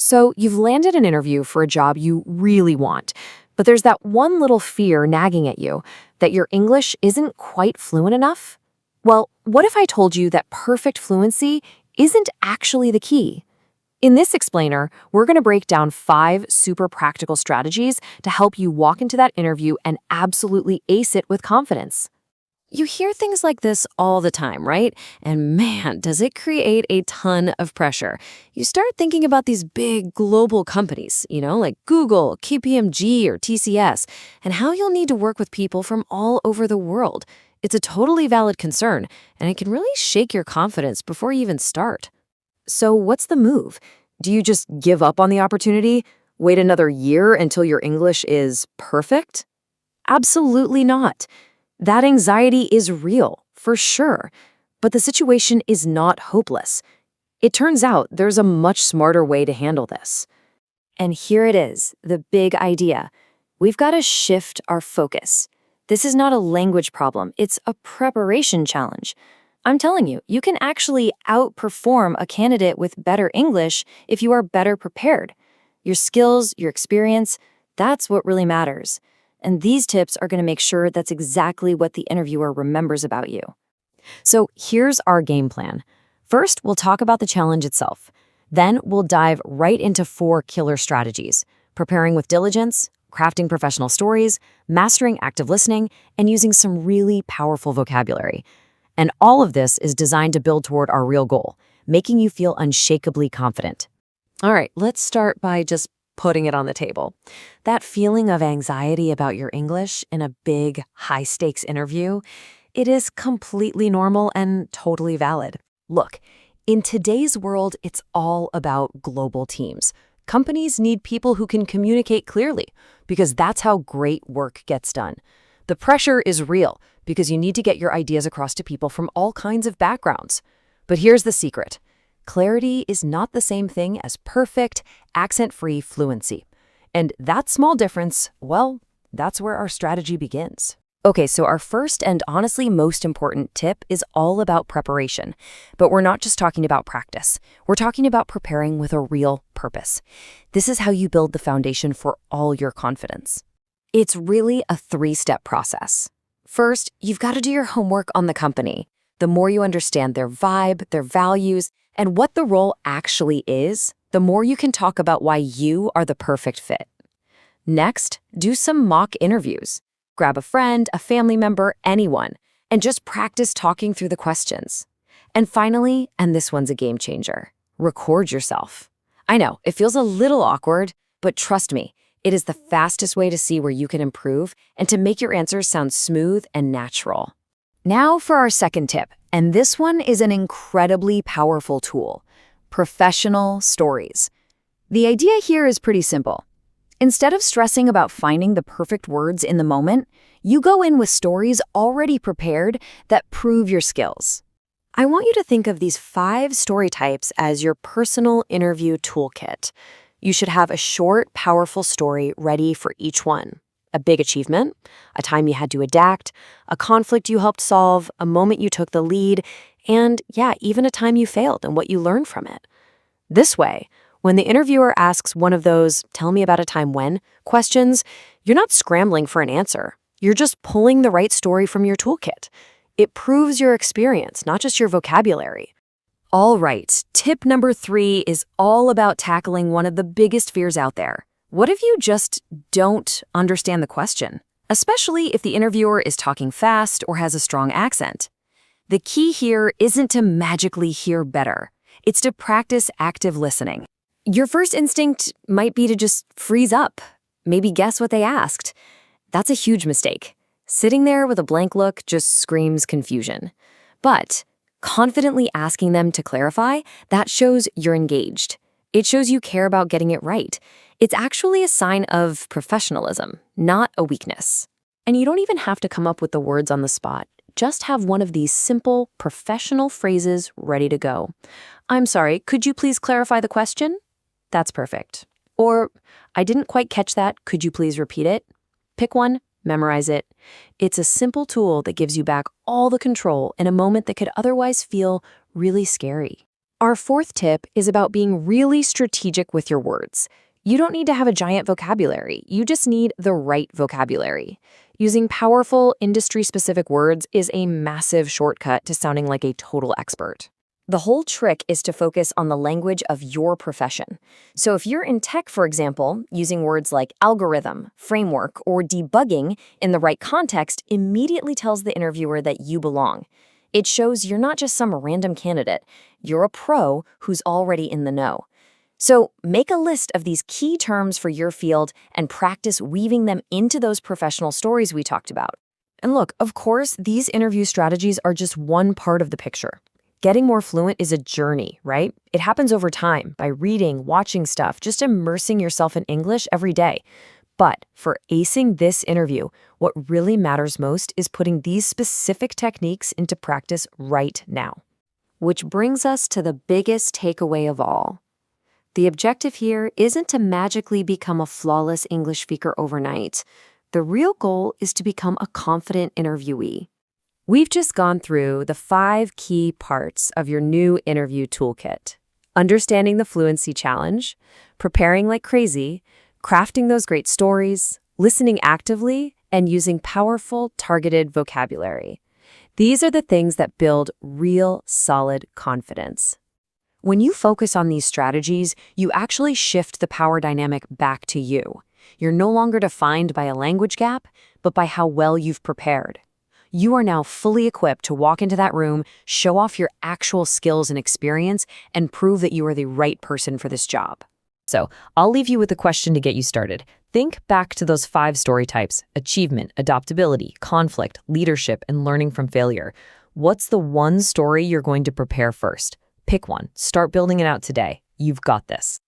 So you've landed an interview for a job you really want, but there's that one little fear nagging at you that your English isn't quite fluent enough? Well, what if I told you that perfect fluency isn't actually the key? In this explainer, we're going to break down 5 super practical strategies to help you walk into that interview and absolutely ace it with confidence. You hear things like this all the time, right? And man, does it create a ton of pressure. You start thinking about these big global companies, like Google, KPMG, or TCS, and how you'll need to work with people from all over the world. It's a totally valid concern, and it can really shake your confidence before you even start. So what's the move? Do you just give up on the opportunity? Wait another year until your English is perfect? Absolutely not. That anxiety is real, for sure, but the situation is not hopeless. It turns out there's a much smarter way to handle this. And here it is, the big idea. We've got to shift our focus. This is not a language problem, it's a preparation challenge. I'm telling you, you can actually outperform a candidate with better English if you are better prepared. Your skills, your experience, that's what really matters. And these tips are going to make sure that's exactly what the interviewer remembers about you. So here's our game plan. First, we'll talk about the challenge itself. Then we'll dive right into 4 killer strategies: preparing with diligence, crafting professional stories, mastering active listening, and using some really powerful vocabulary. And all of this is designed to build toward our real goal, making you feel unshakably confident. All right, let's start by just putting it on the table. That feeling of anxiety about your English in a big, high-stakes interview, it is completely normal and totally valid. Look, in today's world, it's all about global teams. Companies need people who can communicate clearly because that's how great work gets done. The pressure is real because you need to get your ideas across to people from all kinds of backgrounds. But here's the secret. Clarity is not the same thing as perfect, accent-free fluency. And that small difference, well, that's where our strategy begins. Okay, so our first and honestly most important tip is all about preparation. But we're not just talking about practice. We're talking about preparing with a real purpose. This is how you build the foundation for all your confidence. It's really a 3-step process. First, you've got to do your homework on the company. The more you understand their vibe, their values, and what the role actually is, the more you can talk about why you are the perfect fit. Next, do some mock interviews. Grab a friend, a family member, anyone, and just practice talking through the questions. And finally, and this one's a game changer, record yourself. I know, it feels a little awkward, but trust me, it is the fastest way to see where you can improve and to make your answers sound smooth and natural. Now for our second tip, and this one is an incredibly powerful tool: professional stories. The idea here is pretty simple. Instead of stressing about finding the perfect words in the moment, you go in with stories already prepared that prove your skills. I want you to think of these 5 story types as your personal interview toolkit. You should have a short, powerful story ready for each one. A big achievement, a time you had to adapt, a conflict you helped solve, a moment you took the lead, and even a time you failed and what you learned from it. This way, when the interviewer asks one of those "tell me about a time when" questions, you're not scrambling for an answer. You're just pulling the right story from your toolkit. It proves your experience, not just your vocabulary. All right, tip number 3 is all about tackling one of the biggest fears out there. What if you just don't understand the question, especially if the interviewer is talking fast or has a strong accent? The key here isn't to magically hear better. It's to practice active listening. Your first instinct might be to just freeze up, maybe guess what they asked. That's a huge mistake. Sitting there with a blank look just screams confusion. But confidently asking them to clarify, that shows you're engaged. It shows you care about getting it right. It's actually a sign of professionalism, not a weakness. And you don't even have to come up with the words on the spot. Just have one of these simple, professional phrases ready to go. "I'm sorry, could you please clarify the question?" That's perfect. Or, "I didn't quite catch that, could you please repeat it?" Pick one, memorize it. It's a simple tool that gives you back all the control in a moment that could otherwise feel really scary. Our fourth tip is about being really strategic with your words. You don't need to have a giant vocabulary, you just need the right vocabulary. Using powerful, industry-specific words is a massive shortcut to sounding like a total expert. The whole trick is to focus on the language of your profession. So if you're in tech, for example, using words like algorithm, framework, or debugging in the right context immediately tells the interviewer that you belong. It shows you're not just some random candidate, you're a pro who's already in the know. So make a list of these key terms for your field and practice weaving them into those professional stories we talked about. And look, of course, these interview strategies are just one part of the picture. Getting more fluent is a journey, right? It happens over time by reading, watching stuff, just immersing yourself in English every day. But for acing this interview, what really matters most is putting these specific techniques into practice right now. Which brings us to the biggest takeaway of all. The objective here isn't to magically become a flawless English speaker overnight. The real goal is to become a confident interviewee. We've just gone through the 5 key parts of your new interview toolkit. Understanding the fluency challenge, preparing like crazy, crafting those great stories, listening actively, and using powerful, targeted vocabulary. These are the things that build real, solid confidence. When you focus on these strategies, you actually shift the power dynamic back to you. You're no longer defined by a language gap, but by how well you've prepared. You are now fully equipped to walk into that room, show off your actual skills and experience, and prove that you are the right person for this job. So, I'll leave you with a question to get you started. Think back to those 5 story types: achievement, adaptability, conflict, leadership, and learning from failure. What's the one story you're going to prepare first? Pick one. Start building it out today. You've got this.